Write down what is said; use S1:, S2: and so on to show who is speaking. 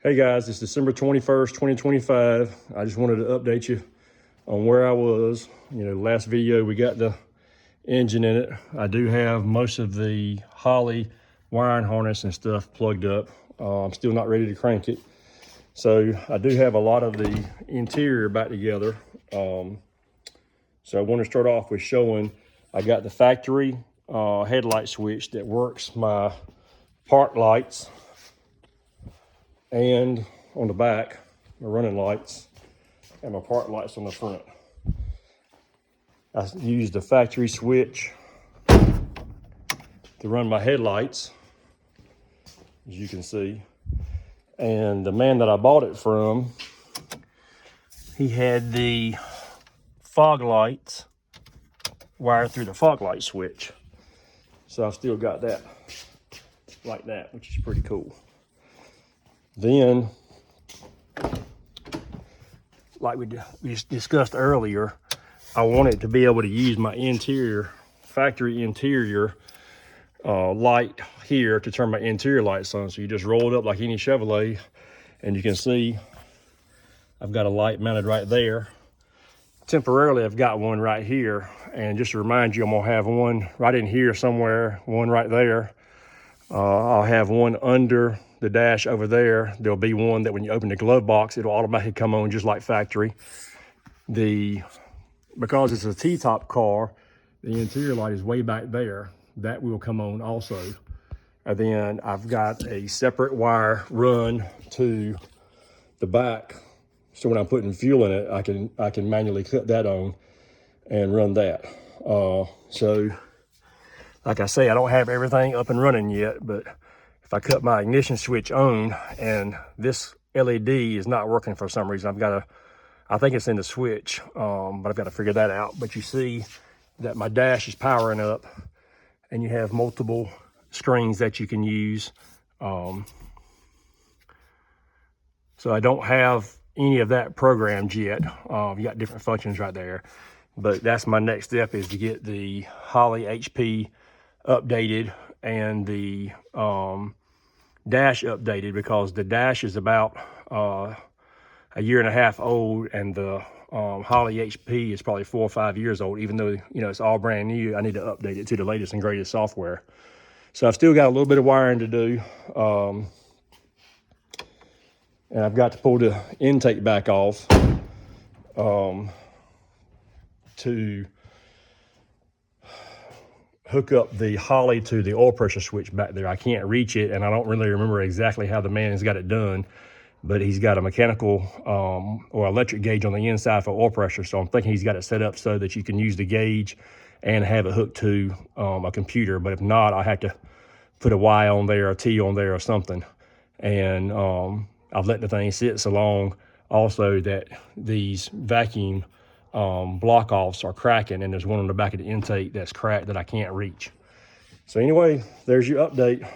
S1: Hey guys, it's December 21st, 2025. I just wanted to update you on where I was. Last video we got the engine in it. I do have most of the Holley wiring harness and stuff plugged up. I'm still not ready to crank it. So I do have a lot of the interior back together. So I want to start off with showing I got the factory headlight switch that works my park lights, and on the back, my running lights and my park lights on the front. I used the factory switch to run my headlights, as you can see. And the man that I bought it from, he had the fog lights wired through the fog light switch. So I've still got that like that, which is pretty cool. Then, like we discussed earlier, I wanted to be able to use my interior, factory interior light here to turn my interior lights on. So you just roll it up like any Chevrolet, and you can see I've got a light mounted right there. Temporarily, I've got one right here. And just to remind you, I'm gonna have one right in here somewhere, one right there. I'll have one under the dash over there. There'll be one that when you open the glove box, it'll automatically come on just like factory. Because it's a T-top car, the interior light is way back there. That will come on also. And then I've got a separate wire run to the back. So when I'm putting fuel in it, I can manually cut that on and run that. So like I say, I don't have everything up and running yet, but if I cut my ignition switch on and this LED is not working for some reason, I think it's in the switch, but I've got to figure that out. But you see that my dash is powering up, and you have multiple screens that you can use. So I don't have any of that programmed yet. You got different functions right there, but that's my next step, is to get the Holley HP updated and the dash updated, because the dash is about a year and a half old, and the Holley HP is probably 4 or 5 years old. Even though it's all brand new, I need to update it to the latest and greatest software. So I've still got a little bit of wiring to do, and I've got to pull the intake back off to hook up the Holley to the oil pressure switch back there. I can't reach it, and I don't really remember exactly how the man has got it done, but he's got a mechanical or electric gauge on the inside for oil pressure. So I'm thinking he's got it set up so that you can use the gauge and have it hooked to a computer. But if not, I have to put a Y on there, a T on there or something. And I've let the thing sit so long also that these vacuum block offs are cracking, and there's one on the back of the intake that's cracked that I can't reach. So anyway, there's your update.